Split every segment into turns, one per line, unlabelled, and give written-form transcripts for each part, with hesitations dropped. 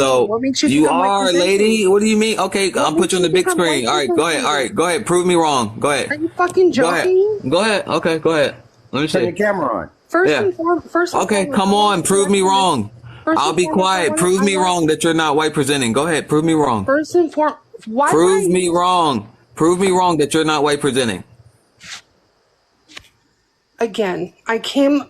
So
What makes you
you
think I'm white
are,
presenting?
lady. What do you mean? Okay, I'll put
makes
you on the
you
big
think I'm
screen.
white
All right, go ahead. All right, go ahead. Prove me wrong. Go
Are
ahead.
you fucking
Go ahead.
joking?
Go ahead. Okay, go ahead. Let me
Turn your
see.
camera on.
First
Yeah.
and foremost,
Okay,
I
come on.
want to
Prove me
correct
wrong.
First
I'll
and
be
foremost,
quiet. Prove me wrong that you're not white presenting. Go ahead. Prove me wrong.
First and foremost, why would
Prove
I?
me wrong. Prove me wrong that you're not white presenting.
Again, I came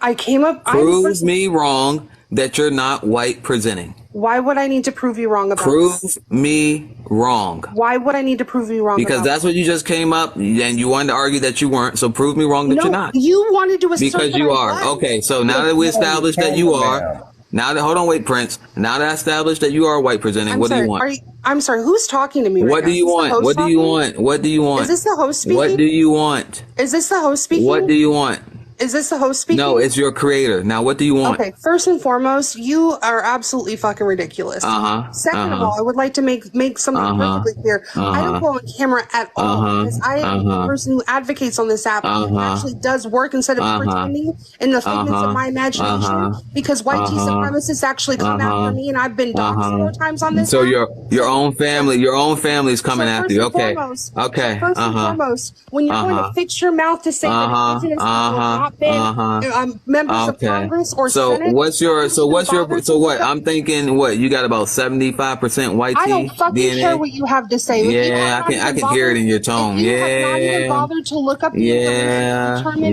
up.
Prove me wrong that you're not white presenting.
Why would I need to prove you wrong about
Prove
that?
me wrong.
Why would I need to prove you wrong
Because
about
that's what you just came up and you wanted to argue that you weren't. So prove me wrong that
No,
you're not.
you wanted to assert
Because
that
you
I
are.
was.
Okay, so now that we established that you are,
Ma'am.
now that, hold on, wait, Prince. Now that I established that you are white presenting,
I'm
what do
sorry.
you want?
I'm sorry. Who's talking to me right
What
now?
do you
Is this the
want?
host
What do you
talking?
want? What do you want?
Is this the host speaking?
What do you want?
Is this the host speaking?
What do you want?
Is this the host speaking?
No, it's your creator. Now, what do you want?
Okay, first and foremost, you are absolutely fucking ridiculous. Second of all, I would like to make something perfectly clear. I don't go on camera at all because I am a person who advocates on this app and actually does work instead of pretending in the figments of my imagination. Because white G supremacists actually come after me, and I've been doxxed 4 times on this.
So
app.
your own family's coming after you. Okay. Okay.
First and foremost, when you're going to fix your mouth to say that indigenous people have not been members of Congress or Senate.
So what? I'm thinking what? You got about 75% white
I
tea
don't fucking
DNA?
care what you have to say.
Yeah, I can hear it in your tone.
If you have not even bothered to look up the information to determine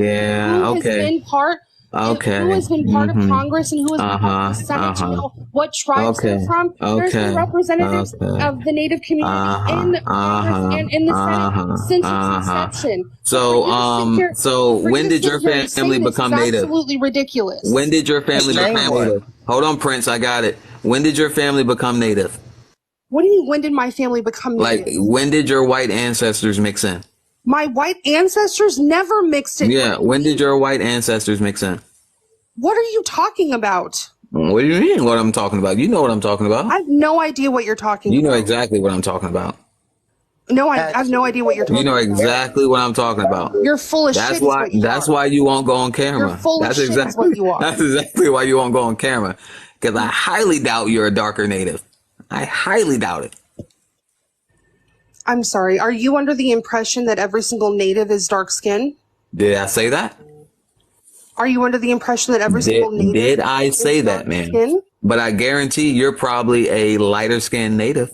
who has been part who has been part of Congress and who has been part of the Senate to know what tribes they're from. There's been representatives of the Native community in Congress and in the Senate since its inception.
So when did your family become Native?
Absolutely ridiculous.
When did your family become Native? Hold on, Prince, I got it. When did your family become Native?
What do you mean, when did my family become Native?
Like, when did your white ancestors mix in?
My white ancestors never mixed in.
Yeah, when did your white ancestors mix in?
What are you talking about?
What do you mean what I'm talking about? You know what I'm talking about.
I have no idea what you're talking about.
You know exactly what I'm talking about.
No, I have no idea what you're talking about.
You know exactly what I'm talking about.
You're full of shit.
That's why you won't go on camera.
You're full of shit is what you are.
That's exactly why you won't go on camera. Because I highly doubt you're a darker Native. I highly doubt it.
I'm sorry. Are you under the impression that every single Native is dark skinned?
Did I say that?
Are you under the impression that every single Native
Did I say that, man?
Skin?
But I guarantee you're probably a lighter skinned Native.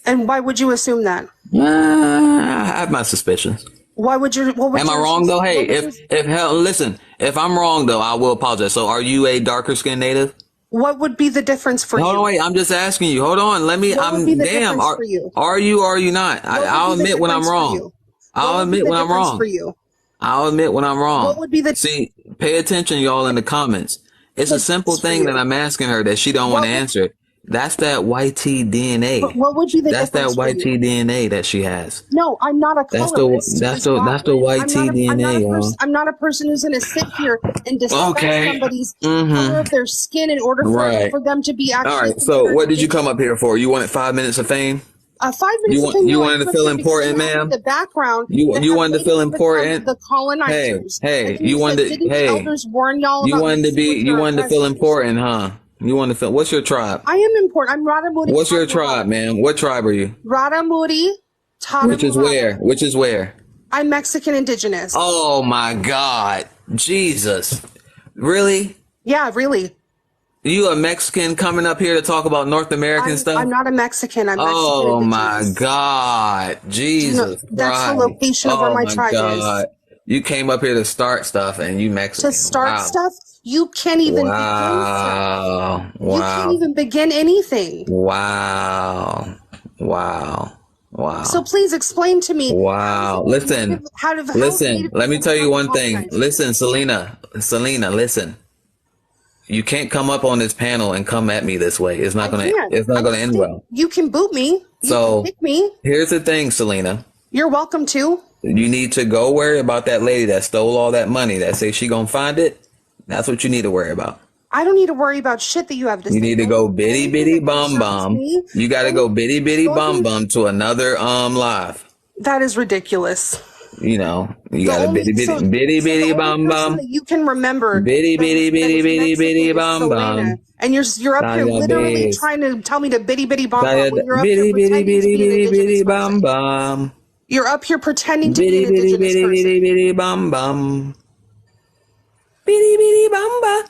And why would you assume that?
I have my suspicions.
Why would you?
Am I wrong though? Hey, listen, if I'm wrong though, I will apologize. So, are you a darker skinned Native?
What would be the difference for you?
Hold on, wait. I'm just asking you. Hold on. Let me.
What would be the difference for you?
Are you or are you not? I'll admit when I'm wrong. I'll admit when I'm wrong.
For you?
I'll admit when I'm wrong.
What would be the?
See, pay attention, y'all, in the comments. It's a simple thing that I'm asking her that she don't want to answer. That's that white T DNA.
But what would be the
That's
difference?
that white T DNA that she has.
No, I'm not a colorist.
That's the white T DNA, y'all.
I'm not a person who's going to sit here and discuss somebody's color of their skin in order for them to be actually.
All right. So, what did you come up here for? You wanted 5 minutes of fame?
5 minutes of fame.
You wanted to feel important, ma'am.
The background.
You wanted to feel important.
The colonizers.
Hey, you wanted to. Hey,
elders warn y'all.
You wanted to be. You wanted to feel important, huh? You want to feel? What's your tribe?
I am important. I'm Radamuri.
What's your tribe, man? What tribe are you?
Radamuri.
Which is where? Which is where?
I'm Mexican indigenous.
Oh my God, Jesus! Really?
Yeah, really.
You a Mexican coming up here to talk about North American stuff?
I'm not a Mexican. I'm Mexican.
Oh my God, Jesus!
That's the location of where my tribe is.
You came up here to start stuff, and you Mexican.
To start stuff? You can't even begin stuff. You can't even begin anything.
Wow.
So please explain to me.
Wow. Listen. Let me tell you one thing. Listen, Selena, listen. You can't come up on this panel and come at me this way. It's not gonna end well.
You can boot me. You can kick me.
Here's the thing, Selena.
You're welcome to.
You need to go worry about that lady that stole all that money that say she gonna find it. That's what you need to worry about.
I don't need to worry about shit that you have to say.
You need to go bitty bum bum. You got to go bitty bum bum to another live.
That is ridiculous.
you know, you got a bitty bitty bum bum.
You can remember
bitty bitty bum bum.
And you're up here literally trying to tell me to bitty bitty bum bum when you're up here pretending to be an indigenous person. You're up here pretending to be an indigenous person.
Bitty bitty bum bum. Bitty bitty bum bum.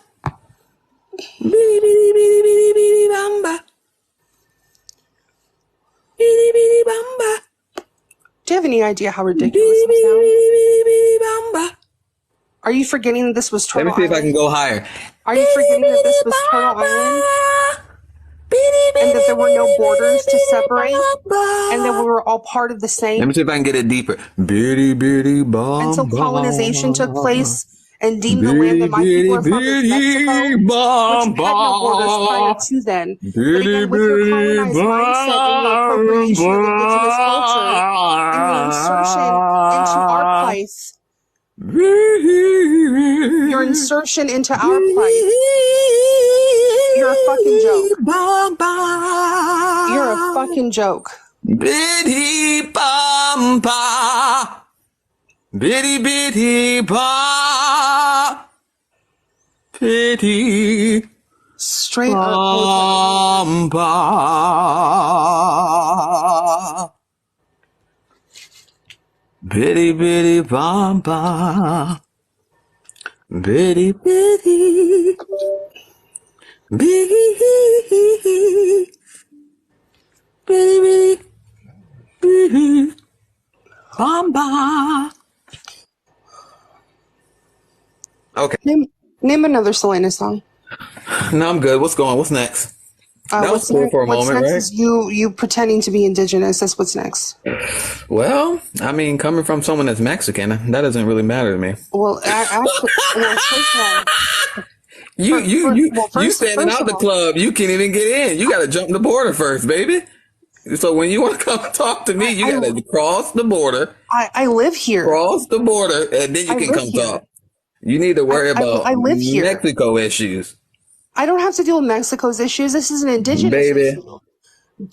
Bitty bitty bitty bitty bitty bum bum. Bitty bitty bum bum.
Do you have any idea how ridiculous it sounds? Are you forgetting that this was Turtle Island?
Let me see if I can go higher.
Are you forgetting that this was Turtle Island? And that there were no borders to separate? And that we were all part of the same?
Let me see if I can get it deeper. Bitty bitty bum.
Until colonization took place and deemed the land that my people are from as Mexico, which had no borders prior to then. But again, with your colonized mindset and your appropriation of indigenous culture and your insertion into our place, your insertion into our place, you're a fucking joke. You're a fucking joke.
Bitty bum ba. Bitty bitty ba. Bitty.
Straight up.
Ba. Bitty bitty bum ba. Bitty bitty. Bitty bitty bitty bum ba. Okay.
Name another Selena song.
No, I'm good. What's next? That was cool for a moment, right?
Is you pretending to be indigenous. That's what's next.
Well, I mean, coming from someone that's Mexican, that doesn't really matter to me.
Well, actually, first of all,
you standing out the club. You can't even get in. You got to jump the border first, baby. So when you want to come talk to me, you got to cross the border.
I live here.
Cross the border, and then you can come talk. You need to worry about Mexico issues.
I don't have to deal with Mexico's issues. This is an indigenous issue.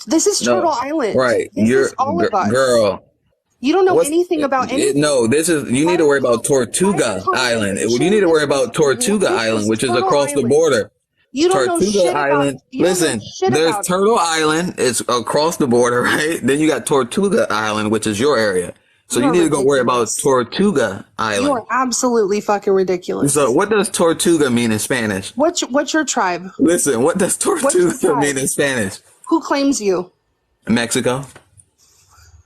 This is Turtle Island.
Right.
You're all of us.
Girl.
You don't know anything about anything.
No, you need to worry about Tortuga Island. You need to worry about Tortuga Island, which is across the border.
You don't know shit
Island. Listen, there's Turtle Island. It's across the border, right? Then you got Tortuga Island, which is your area. So you need to go worry about Tortuga Island.
You are absolutely fucking ridiculous.
So what does Tortuga mean in Spanish?
What's your tribe?
Listen, what does Tortuga mean in Spanish?
Who claims you?
Mexico.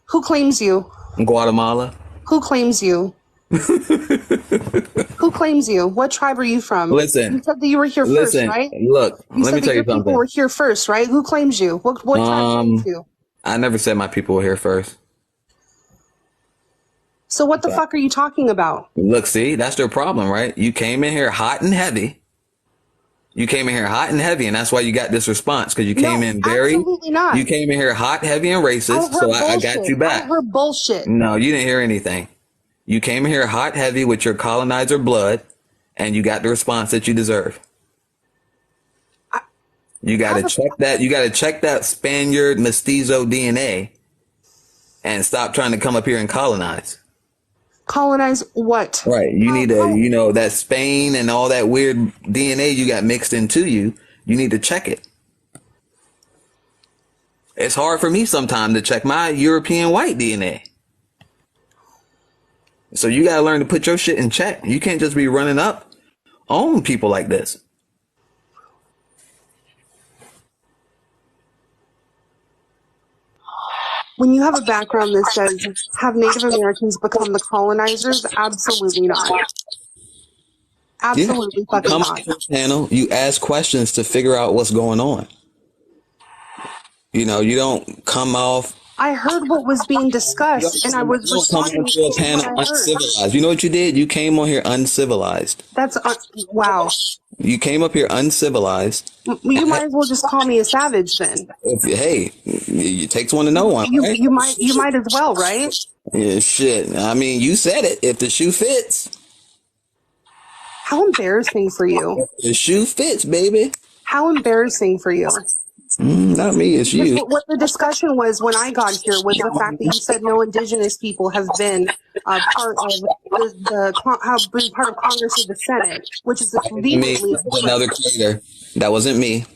Who claims you?
Guatemala.
Who claims you? Who claims you? What tribe are you from?
Listen.
You said that you were here first, right?
Look, let me tell you something.
People were here first, right? Who claims you? What tribe claims you?
I never said my people were here first.
So what the fuck are you talking about?
Look, see, that's their problem, right? You came in here hot and heavy. And that's why you got this response, because you came in
absolutely not.
You came in here hot, heavy, and racist, so I got you back.
I heard bullshit.
No, you didn't hear anything. You came in here hot, heavy with your colonizer blood, and you got the response that you deserve. You got to check that. You got to check that Spaniard mestizo DNA, and stop trying to come up here and colonize.
Colonize what?
Right. You need to, that Spain and all that weird DNA you got mixed into you. You need to check it. It's hard for me sometimes to check my European white DNA. So you got to learn to put your shit in check. You can't just be running up on people like this.
When you have a background that says, have Native Americans become the colonizers? Absolutely not. Absolutely fucking not.
Come to the panel, you ask questions to figure out what's going on. You don't come off.
I heard what was being discussed, and I was responding to
a panel uncivilized. You know what you did? You came on here uncivilized.
That's wow.
You came up here uncivilized.
You might as well just call me a savage then.
Hey, it takes one to know one.
You,
right?
you might as well, right?
Yeah, shit. I mean, you said it. If the shoe fits.
How embarrassing for you.
If the shoe fits, baby.
How embarrassing for you.
Not me, it's you.
What the discussion was when I got here was the fact that you said no indigenous people have been part of being part of Congress or the Senate, which is vehemently
another creator. That wasn't me.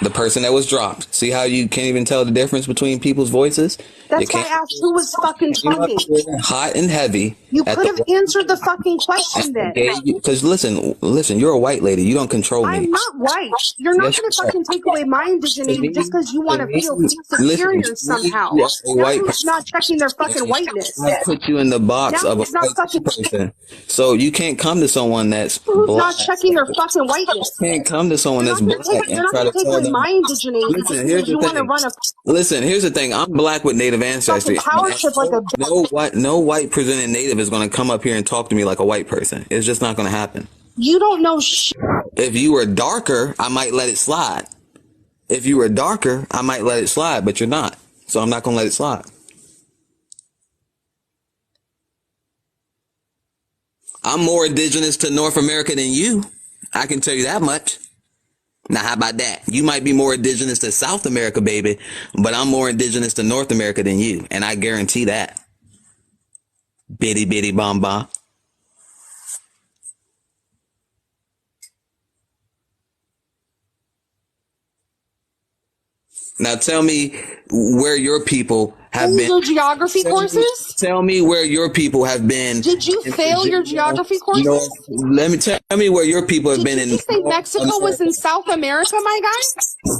The person that was dropped. See how you can't even tell the difference between people's voices?
That's why I asked who was fucking talking.
Hot and heavy.
You could have answered the fucking question then.
Because listen, you're a white lady. You don't control me.
I'm not white. You're not going to fucking take away my indigeneity just because you want to feel superior somehow. Now who's not checking their fucking whiteness?
I put you in the box of a white person. So you can't come to someone that's
who's not checking their fucking whiteness.
You can't come to someone that's black and try to tell them.
My indigeneity because you want to run a.
Listen, here's the thing. I'm black with Native ancestry. No white presenting Native is going to come up here and talk to me like a white person. It's just not going to happen.
You don't know shit.
If you were darker, I might let it slide. If you were darker, I might let it slide, but you're not. So I'm not going to let it slide. I'm more indigenous to North America than you. I can tell you that much. Now, how about that? You might be more indigenous to South America, baby, but I'm more indigenous to North America than you, and I guarantee that. Bitty bitty bomb bomb. Now tell me where your people have been.
Your geography courses?
Tell me where your people have been.
Did you fail your geography courses?
No, tell me where your people have been in.
Did you say Mexico was in South America, my guy?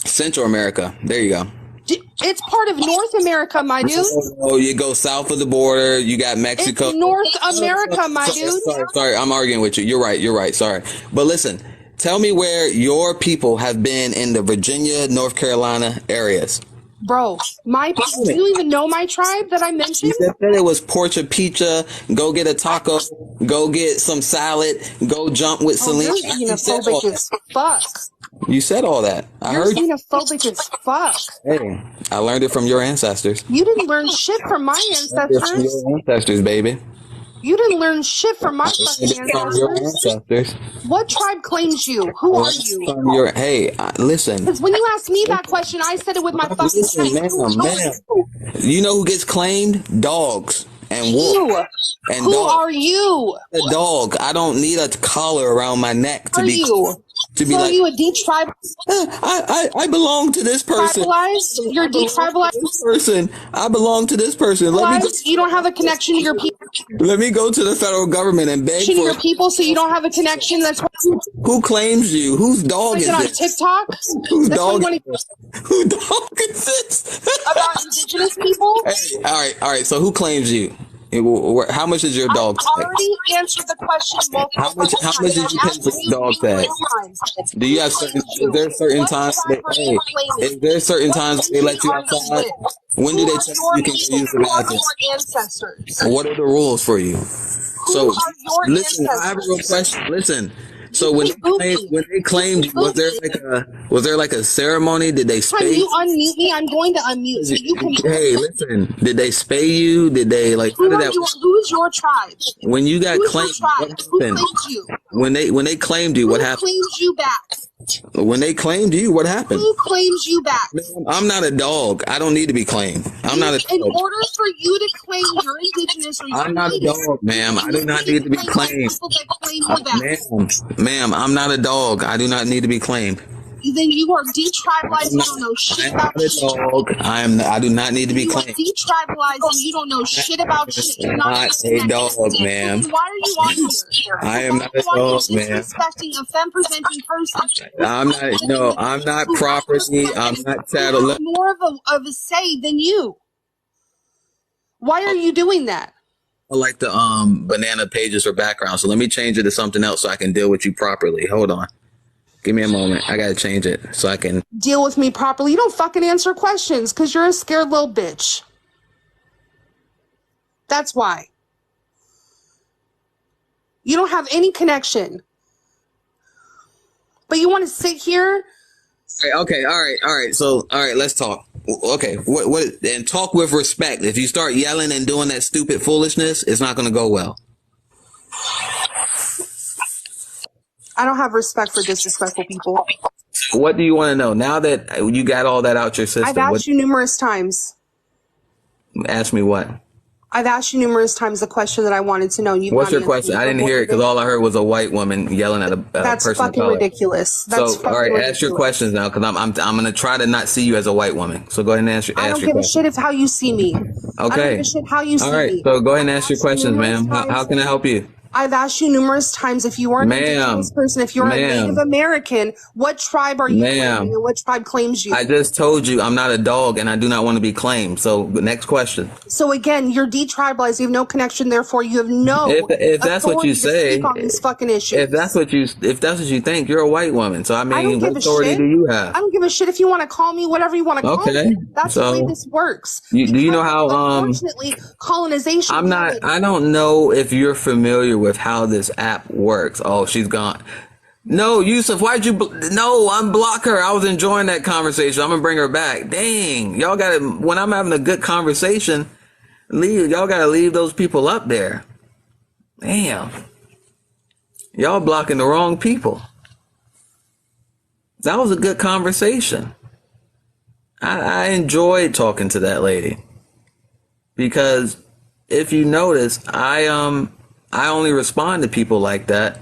Central America. There you go.
It's part of North America, my dude.
Oh, you go south of the border. You got Mexico.
It's North America, my dude.
Sorry, I'm arguing with you. You're right. Sorry. But listen, tell me where your people have been in the Virginia, North Carolina areas.
Bro, do you even know my tribe that I mentioned?
You said it was Porcha Pizza, go get a taco, go get some salad, go jump with Selena.
You're xenophobic as fuck.
You said all that.
You're xenophobic as fuck.
Hey, I learned it from your ancestors.
You didn't learn shit from my ancestors.
From your ancestors, baby.
You didn't learn shit from my fucking ancestors. What tribe claims you? Who are you?
Hey, listen.
Because when you asked me that question, I said it with my fucking chest.
Ma'am. You know who gets claimed? Dogs and wolves. And
who are you?
A dog. I don't need a collar around my neck to be.
Are you a detribalized?
I belong to this person.
Tribalized? You're detribalized
person. I belong to this person.
You don't have a connection to your people.
Let me go to the federal government and beg for
your people, so you don't have a connection. That's
who claims you. Whose dog is
on
this?
TikTok.
Whose dog? Who dog is this?
About indigenous people.
Hey, all right. So who claims you? How much is your dog tag?
I already answered the question.
How much did you pay for the dog tag? Do you have certain? Is there certain times? Is there certain times they let you outside? When do they tell you can use the bathroom? What are the rules for you? So listen, I have a real question. Listen. So when they claimed you, was there like a ceremony? Did they spay you?
Can you unmute me? I'm going to unmute so you can.
Hey, listen. Did they spay you? Did they like?
Who is your tribe?
When you got claimed,
who claimed you?
When they claimed you, what happened?
Who claimed you back?
When they claimed you, what happened?
Who claims you back?
I'm not a dog. I don't need to be claimed. I'm not a dog.
In order for you to claim you're indigenous or you're
I'm not a dog, ma'am. I do not need to be claimed. Ma'am, I'm not a dog. I do not need to be claimed.
Then you are detribalized. You don't know shit about shit.
I do not need to be claimed.
You are detribalized and you don't know shit about shit. You're not
a dog, ma'am.
Why are you on here?
I am not a dog, ma'am.
Disrespecting a femme-presenting person.
I'm not property. I'm not chattel.
You have more of a say than you. Why are you doing that?
I like the banana pages for background. So let me change it to something else so I can deal with you properly. Hold on. Give me a moment. I gotta change it so I can
deal with me properly. You don't fucking answer questions because you're a scared little bitch. That's why. You don't have any connection. But you want to sit here?
Okay, all right. So, all right, let's talk. Okay, what? And talk with respect. If you start yelling and doing that stupid foolishness, it's not gonna go well.
I don't have respect for disrespectful people.
What do you want to know? Now that you got all that out your system.
I've asked you numerous times.
Ask me what?
I've asked you numerous times the question that I wanted to know.
What's your question? I didn't hear it because all I heard was a white woman yelling at a
That's
person of
fucking
color.
ridiculous.
That's so, all right, ridiculous. Ask your questions now because I'm going to try to not see you as a white woman. So go ahead and ask your questions.
I don't give a shit if how you see me.
Okay.
I don't give a shit how you see me.
All right, so go ahead and ask your questions, ma'am. How can I help you?
I've asked you numerous times if you are an indigenous person, if you're a Native American, what tribe are you claiming and what tribe claims you?
I just told you I'm not a dog and I do not want to be claimed. So next question.
So again, you're detribalized. You have no connection. Therefore, you have no.
If that's what you say,
on these fucking issues.
If that's what you think, you're a white woman. So I mean, what authority do you have?
I don't give a shit if you want to call me whatever you want to call me. That's the way this works.
Do you know how?
Unfortunately, colonization.
I don't know if you're familiar with how this app works. Oh, she's gone. No, Yusuf, why'd you? No, unblock her. I was enjoying that conversation. I'm gonna bring her back. Dang, y'all gotta. When I'm having a good conversation, y'all gotta leave those people up there. Damn, y'all blocking the wrong people. That was a good conversation. I enjoyed talking to that lady because if you notice, I only respond to people like that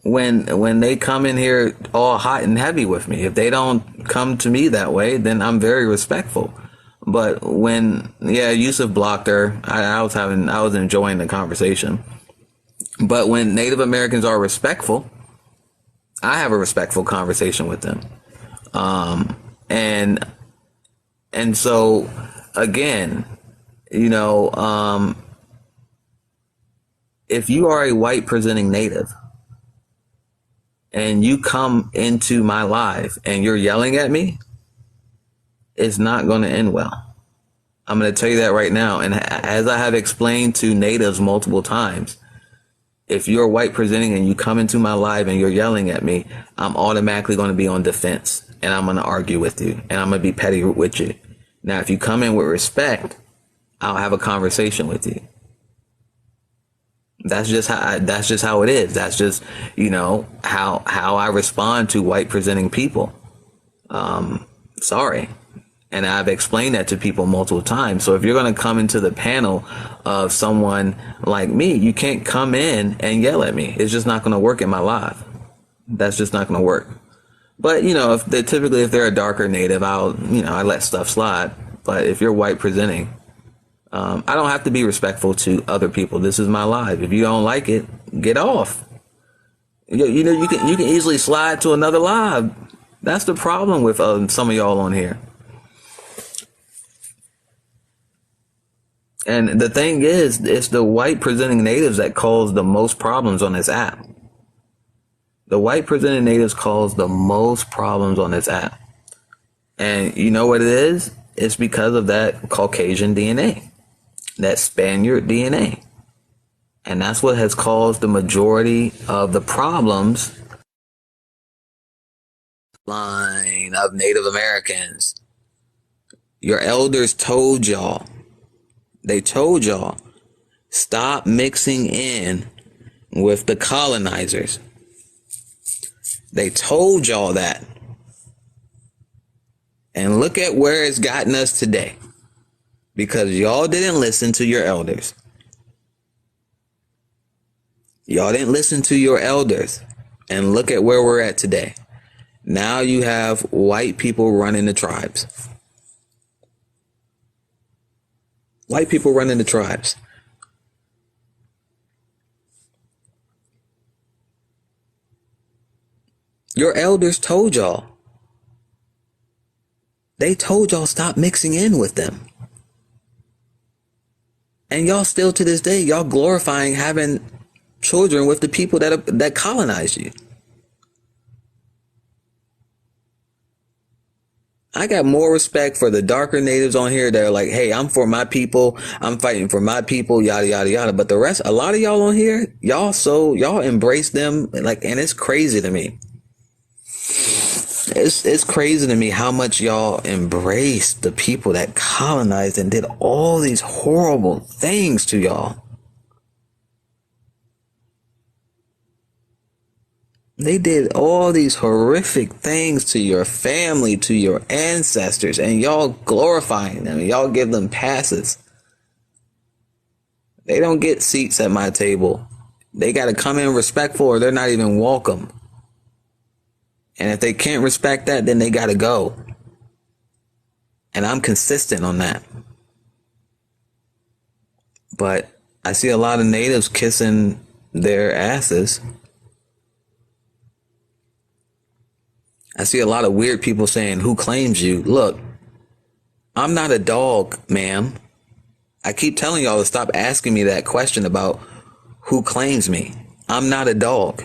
when they come in here all hot and heavy with me. If they don't come to me that way, then I'm very respectful. But when, Yusuf blocked her, I was enjoying the conversation. But when Native Americans are respectful, I have a respectful conversation with them. And so again, if you are a white presenting Native and you come into my live and you're yelling at me, it's not going to end well. I'm going to tell you that right now. And as I have explained to Natives multiple times, if you're white presenting and you come into my live and you're yelling at me, I'm automatically going to be on defense and I'm going to argue with you and I'm going to be petty with you. Now, if you come in with respect, I'll have a conversation with you. That's just how it is. That's just, how I respond to white presenting people. Sorry. And I've explained that to people multiple times. So if you're going to come into the panel of someone like me, you can't come in and yell at me. It's just not going to work in my live. That's just not going to work. But, if they're a darker Native, I let stuff slide. But if you're white presenting, I don't have to be respectful to other people. This is my live. If you don't like it, get off. You can easily slide to another live. That's the problem with some of y'all on here. And the thing is, it's the white presenting Natives that cause the most problems on this app. The white presenting Natives cause the most problems on this app. And you know what it is? It's because of that Caucasian DNA, that Spaniard DNA. And that's what has caused the majority of the problems line of Native Americans. Your elders told y'all. They told y'all, stop mixing in with the colonizers. They told y'all that. And look at where it's gotten us today. Because y'all didn't listen to your elders. Y'all didn't listen to your elders. And look at where we're at today. Now you have white people running the tribes. White people running the tribes. Your elders told y'all. They told y'all stop mixing in with them. And y'all still to this day, y'all glorifying having children with the people that colonized you. I got more respect for the darker Natives on here that are like, hey, I'm for my people. I'm fighting for my people, yada, yada, yada. But the rest, a lot of y'all on here, y'all embrace them. And it's crazy to me. It's crazy to me how much y'all embrace the people that colonized and did all these horrible things to y'all. They did all these horrific things to your family, to your ancestors, and y'all glorifying them. Y'all give them passes. They don't get seats at my table. They got to come in respectful or they're not even welcome. And if they can't respect that, then they got to go. And I'm consistent on that. But I see a lot of natives kissing their asses. I see a lot of weird people saying, who claims you? Look, I'm not a dog, ma'am. I keep telling y'all to stop asking me that question about who claims me. I'm not a dog.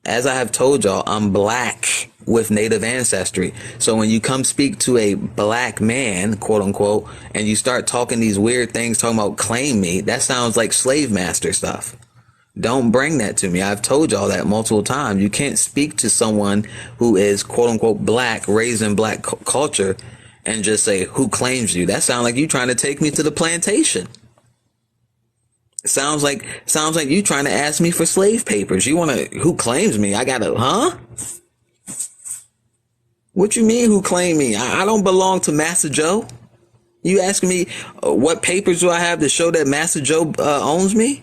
As I have told y'all, I'm black with native ancestry. So when you come speak to a black man, quote unquote, and you start talking these weird things, talking about claim me, that sounds like slave master stuff. Don't bring that to me. I've told y'all that multiple times. You can't speak to someone who is quote unquote black, raised in black culture, and just say, who claims you? That sounds like you trying to take me to the plantation. Sounds like you trying to ask me for slave papers. You want to, who claims me? I gotta, huh? What you mean, who claim me? I don't belong to Master Joe. You asking me what papers do I have to show that Master Joe owns me?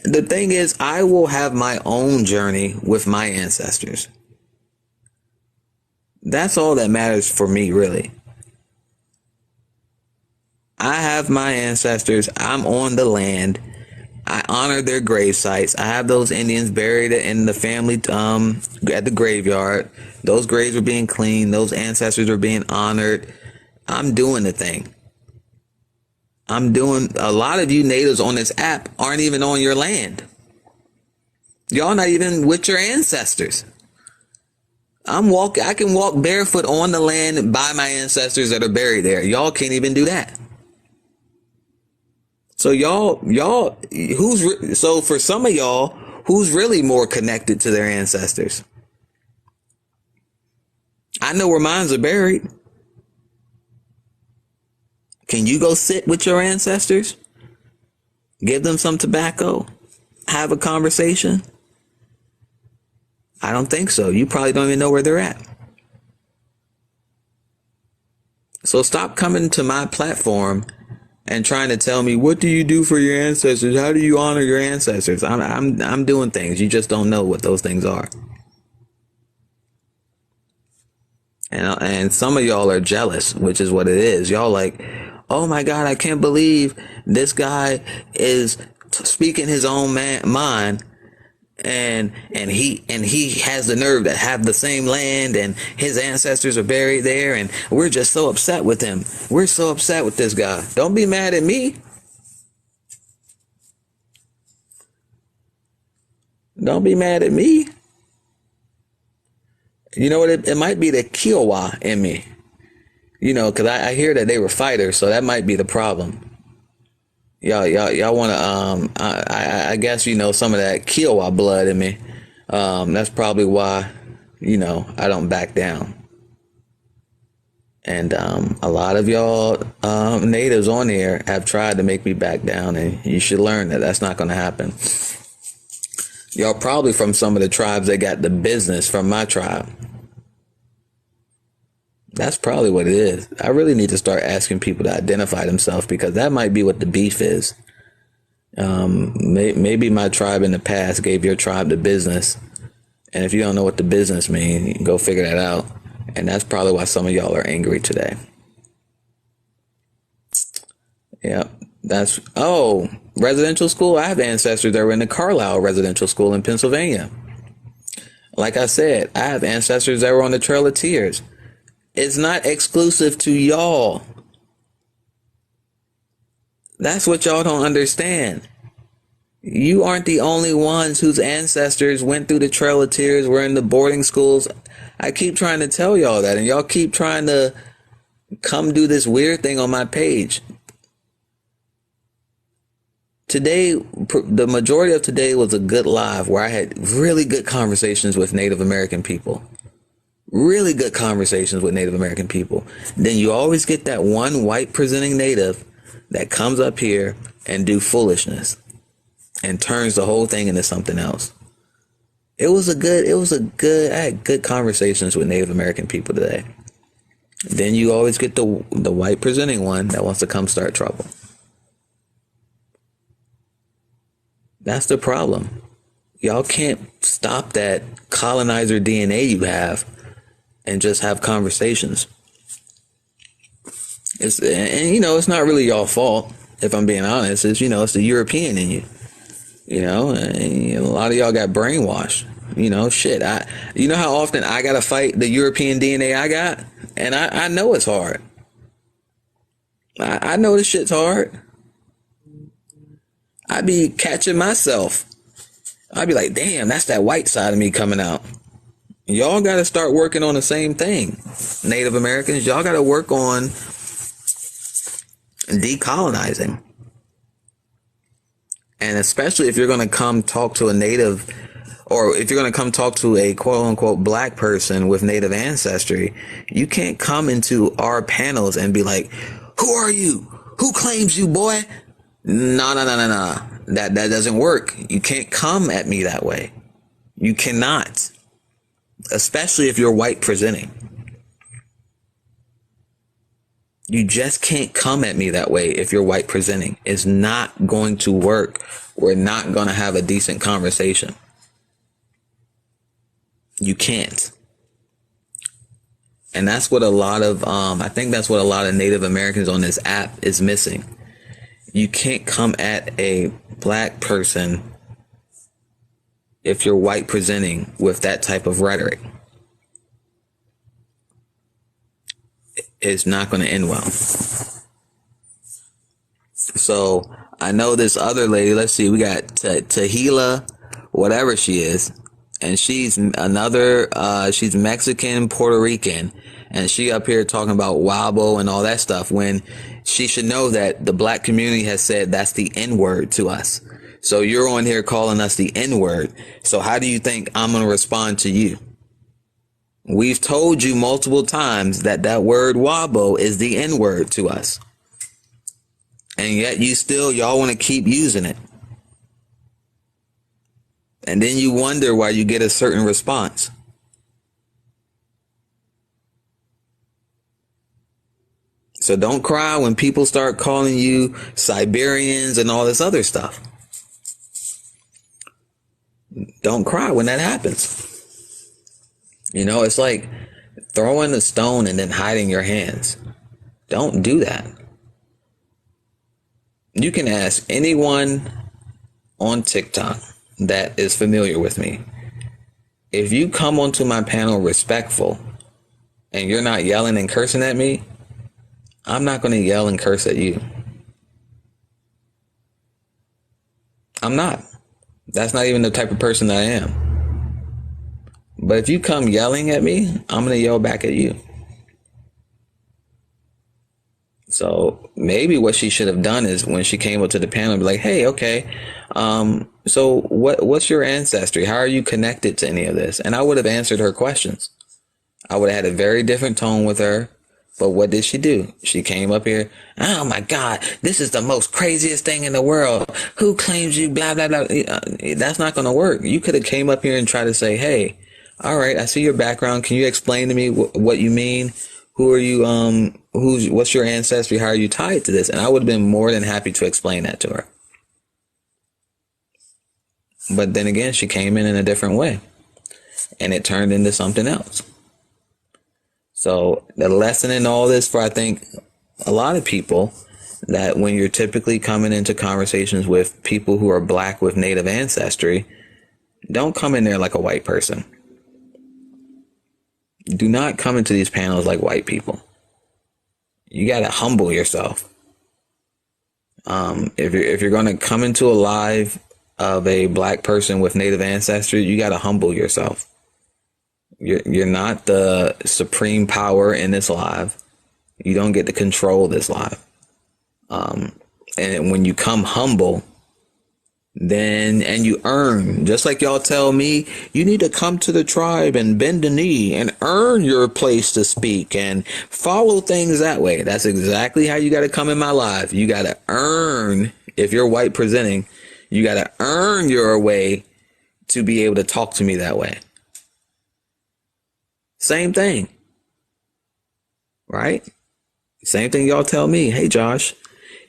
The thing is, I will have my own journey with my ancestors. That's all that matters for me, really. I have my ancestors. I'm on the land. I honor their grave sites. I have those Indians buried in the family at the graveyard. Those graves are being cleaned. Those ancestors are being honored. I'm doing the thing. A lot of you natives on this app aren't even on your land. Y'all not even with your ancestors. I can walk barefoot on the land by my ancestors that are buried there. Y'all can't even do that. So so for some of y'all, who's really more connected to their ancestors? I know where mines are buried. Can you go sit with your ancestors? Give them some tobacco? Have a conversation? I don't think so. You probably don't even know where they're at. So stop coming to my platform and trying to tell me, what do you do for your ancestors? How do you honor your ancestors? I'm doing things. You just don't know what those things are. And some of y'all are jealous, which is what it is. Y'all like, oh my God, I can't believe this guy is speaking his own mind. And he has the nerve to have the same land and his ancestors are buried there. And we're just so upset with him. We're so upset with this guy. Don't be mad at me. Don't be mad at me. You know what? It might be the Kiowa in me, because I hear that they were fighters. So that might be the problem. Y'all want to, I guess, some of that Kiowa blood in me. That's probably why, I don't back down. And a lot of y'all natives on here have tried to make me back down, and you should learn that that's not going to happen. Y'all probably from some of the tribes that got the business from my tribe. That's probably what it is. I really need to start asking people to identify themselves, because that might be what the beef is. Maybe my tribe in the past gave your tribe the business. And if you don't know what the business means, you can go figure that out. And that's probably why some of y'all are angry today. Yeah, residential school. I have ancestors that were in the Carlisle Residential School in Pennsylvania. Like I said, I have ancestors that were on the Trail of Tears. It's not exclusive to y'all. That's what y'all don't understand. You aren't the only ones whose ancestors went through the Trail of Tears, were in the boarding schools. I keep trying to tell y'all that, and y'all keep trying to come do this weird thing on my page. Today, the majority of today was a good live where I had really good conversations with Native American people. Really good conversations with Native American people. Then you always get that one white presenting native that comes up here and do foolishness and turns the whole thing into something else. I had good conversations with Native American people today. Then you always get the white presenting one that wants to come start trouble. That's the problem. Y'all can't stop that colonizer DNA you have and just have conversations. It's not really y'all fault, if I'm being honest. It's the European in you. And a lot of y'all got brainwashed. Shit. How often I gotta fight the European DNA I got? And I know it's hard. I know this shit's hard. I be catching myself. I'd be like, damn, that's that white side of me coming out. Y'all got to start working on the same thing. Native Americans, y'all got to work on decolonizing. And especially if you're going to come talk to a native, or if you're going to come talk to a quote unquote black person with native ancestry, you can't come into our panels and be like, who are you? Who claims you, boy? No. That doesn't work. You can't come at me that way. You cannot. Especially if you're white presenting. You just can't come at me that way if you're white presenting. It's not going to work. We're not going to have a decent conversation. You can't. And that's what I think that's what a lot of Native Americans on this app is missing. You can't come at a black person if you're white presenting with that type of rhetoric. It's not going to end well. So I know this other lady, let's see, we got Tahila, whatever she is. And she's she's Mexican, Puerto Rican. And she up here talking about Wabo and all that stuff when she should know that the black community has said that's the N-word to us. So you're on here calling us the N-word. So how do you think I'm going to respond to you? We've told you multiple times that word Wabo is the N-word to us. And yet y'all want to keep using it. And then you wonder why you get a certain response. So don't cry when people start calling you Siberians and all this other stuff. Don't cry when that happens. It's like throwing a stone and then hiding your hands. Don't do that. You can ask anyone on TikTok that is familiar with me. If you come onto my panel respectful and you're not yelling and cursing at me, I'm not going to yell and curse at you. I'm not. That's not even the type of person that I am. But if you come yelling at me, I'm going to yell back at you. So maybe what she should have done is when she came up to the panel, be like, hey, okay, so what's your ancestry? How are you connected to any of this? And I would have answered her questions. I would have had a very different tone with her. But what did she do? She came up here. Oh my God, this is the most craziest thing in the world. Who claims you? Blah, blah, blah. That's not going to work. You could have came up here and tried to say, hey, all right, I see your background. Can you explain to me what you mean? Who are you? What's your ancestry? How are you tied to this? And I would have been more than happy to explain that to her. But then again, she came in a different way and it turned into something else. So the lesson in all this for, I think, a lot of people, that when you're typically coming into conversations with people who are black with native ancestry, don't come in there like a white person. Do not come into these panels like white people. You got to humble yourself. If you're going to come into a live of a black person with native ancestry, you got to humble yourself. You're not the supreme power in this live. You don't get to control this live. And when you come humble, and you earn, just like y'all tell me, you need to come to the tribe and bend the knee and earn your place to speak and follow things that way. That's exactly how you got to come in my live. You got to earn, if you're white presenting, you got to earn your way to be able to talk to me that way. Same thing. right? Same thing y'all tell me. Hey, Josh,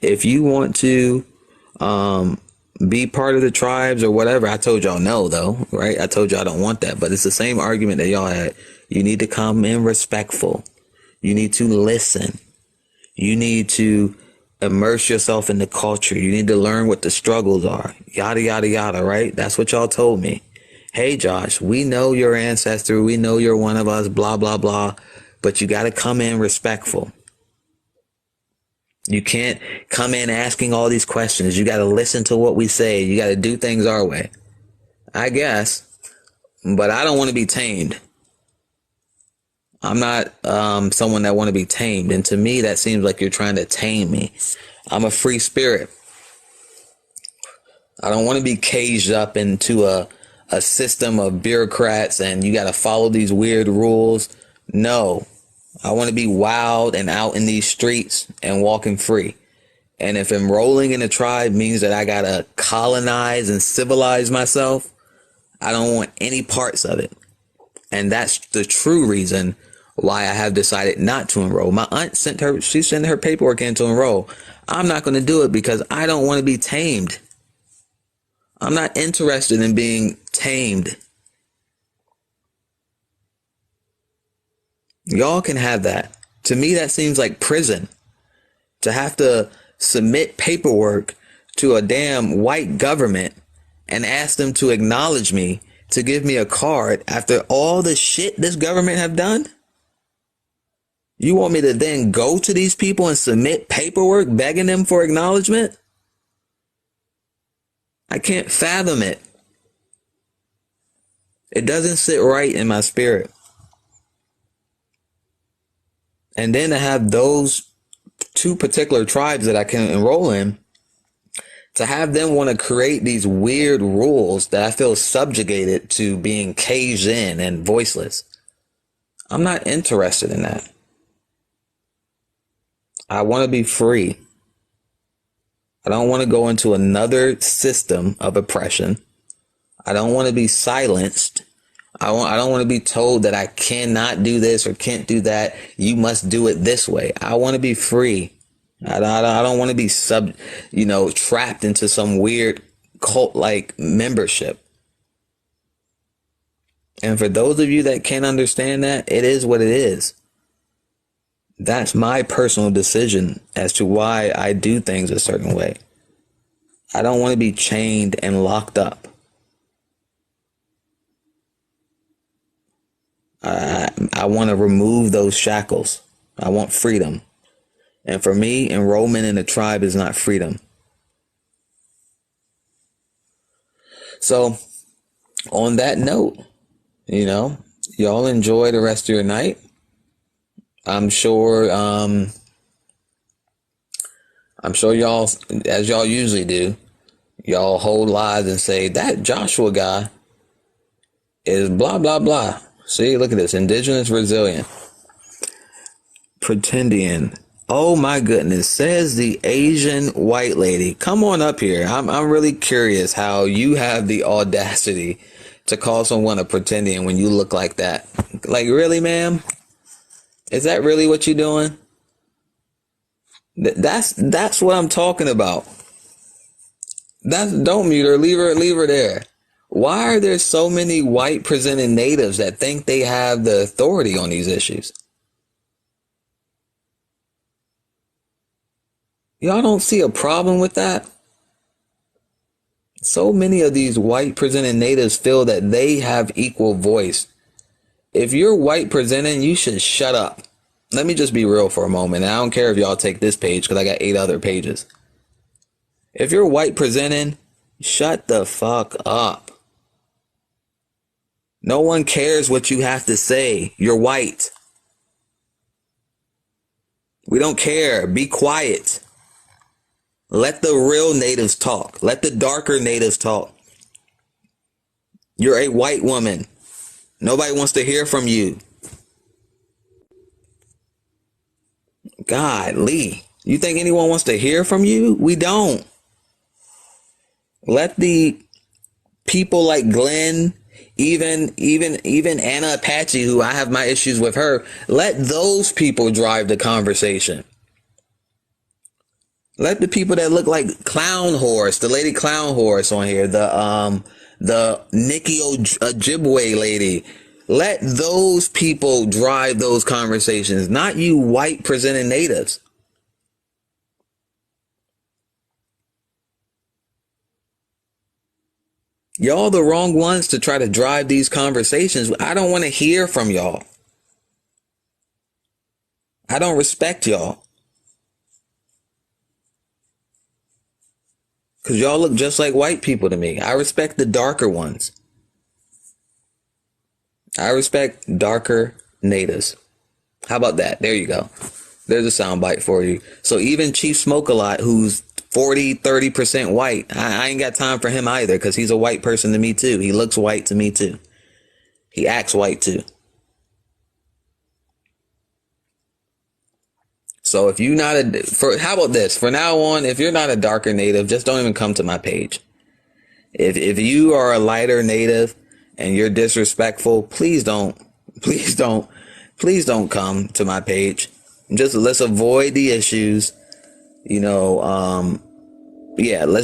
if you want to be part of the tribes or whatever, I told y'all no, though, right? I told y'all I don't want that. But it's the same argument that y'all had. You need to come in respectful. You need to listen. You need to immerse yourself in the culture. You need to learn what the struggles are. Yada, yada, yada, right? That's what y'all told me. Hey, Josh, we know your ancestor. We know you're one of us, blah, blah, blah. But you got to come in respectful. You can't come in asking all these questions. You got to listen to what we say. You got to do things our way. I guess. But I don't want to be tamed. I'm not someone that want to be tamed. And to me, that seems like you're trying to tame me. I'm a free spirit. I don't want to be caged up into a system of bureaucrats and you got to follow these weird rules. No. I want to be wild and out in these streets and walking free. And if enrolling in a tribe means that I got to colonize and civilize myself, I don't want any parts of it. And that's the true reason why I have decided not to enroll. My aunt sent her paperwork in to enroll. I'm not going to do it because I don't want to be tamed. I'm not interested in being tamed. Y'all can have that. To me, that seems like prison. To have to submit paperwork to a damn white government and ask them to acknowledge me, to give me a card after all the shit this government have done? You want me to then go to these people and submit paperwork begging them for acknowledgement? I can't fathom it. It doesn't sit right in my spirit. And then to have those two particular tribes that I can enroll in, to have them want to create these weird rules that I feel subjugated to being caged in and voiceless. I'm not interested in that. I want to be free. I don't want to go into another system of oppression. I don't want to be silenced. I don't want to be told that I cannot do this or can't do that. You must do it this way. I want to be free. I don't want to be trapped into some weird cult-like membership. And for those of you that can't understand that, it is what it is. That's my personal decision as to why I do things a certain way. I don't want to be chained and locked up. I want to remove those shackles. I want freedom. And for me, enrollment in a tribe is not freedom. So, on that note, y'all enjoy the rest of your night. I'm sure y'all, as y'all usually do, y'all hold lies and say, that Joshua guy is blah, blah, blah. See, look at this. Indigenous resilient. Pretendian. Oh my goodness. Says the Asian white lady. Come on up here. I'm really curious how you have the audacity to call someone a pretendian when you look like that. Like, really, ma'am? Is that really what you're doing? That's what I'm talking about. Don't mute her. Leave her there. Why are there so many white presenting natives that think they have the authority on these issues? Y'all don't see a problem with that? So many of these white presenting natives feel that they have equal voice. If you're white presenting, you should shut up. Let me just be real for a moment. And I don't care if y'all take this page because I got 8 other pages. If you're white presenting, shut the fuck up. No one cares what you have to say. You're white. We don't care. Be quiet. Let the real natives talk. Let the darker natives talk. You're a white woman. Nobody wants to hear from you. Golly. You think anyone wants to hear from you? We don't. Let the people like Glenn, even Anna Apache, who I have my issues with her, let those people drive the conversation. Let the people that look like Clown Horse, the lady Clown Horse on here, the Nikki Ojibwe lady, let those people drive those conversations, not you white presenting natives. Y'all the wrong ones to try to drive these conversations. I don't want to hear from y'all. I don't respect y'all. Because y'all look just like white people to me. I respect the darker ones. I respect darker natives. How about that? There you go. There's a soundbite for you. So even Chief Smoke-A-Lot, who's 30% white, I ain't got time for him either, because he's a white person to me too. He looks white to me too. He acts white too. So if you not how about this? For now on, if you're not a darker native, just don't even come to my page. If you are a lighter native and you're disrespectful, please don't come to my page. Just let's avoid the issues. Let's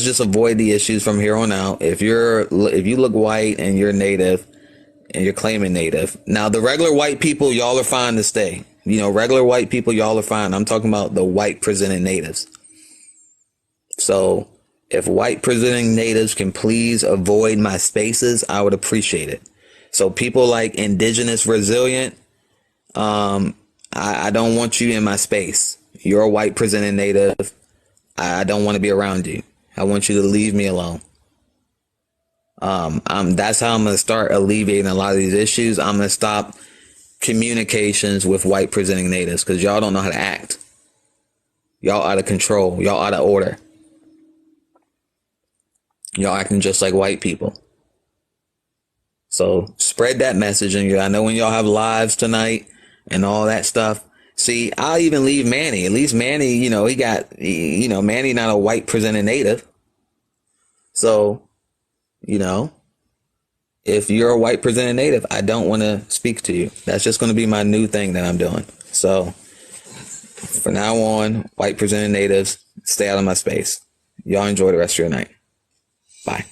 just avoid the issues from here on out. If you look white and you're native and you're claiming native, now the regular white people, y'all are fine to stay. Regular white people, y'all are fine. I'm talking about the white presenting natives. So if white presenting natives can please avoid my spaces, I would appreciate it. So people like Indigenous Resilient, I don't want you in my space. You're a white presenting native. I don't want to be around you. I want you to leave me alone. That's how I'm going to start alleviating a lot of these issues. I'm going to stop communications with white presenting natives because y'all don't know how to act. Y'all out of control. Y'all out of order. Y'all acting just like white people. So spread that message. And I know when y'all have lives tonight and all that stuff. See, I'll even leave Manny. At least Manny, Manny not a white presenting native. So, if you're a white presenting native, I don't want to speak to you. That's just going to be my new thing that I'm doing. So for now on, white presenting natives, stay out of my space. Y'all enjoy the rest of your night. Bye.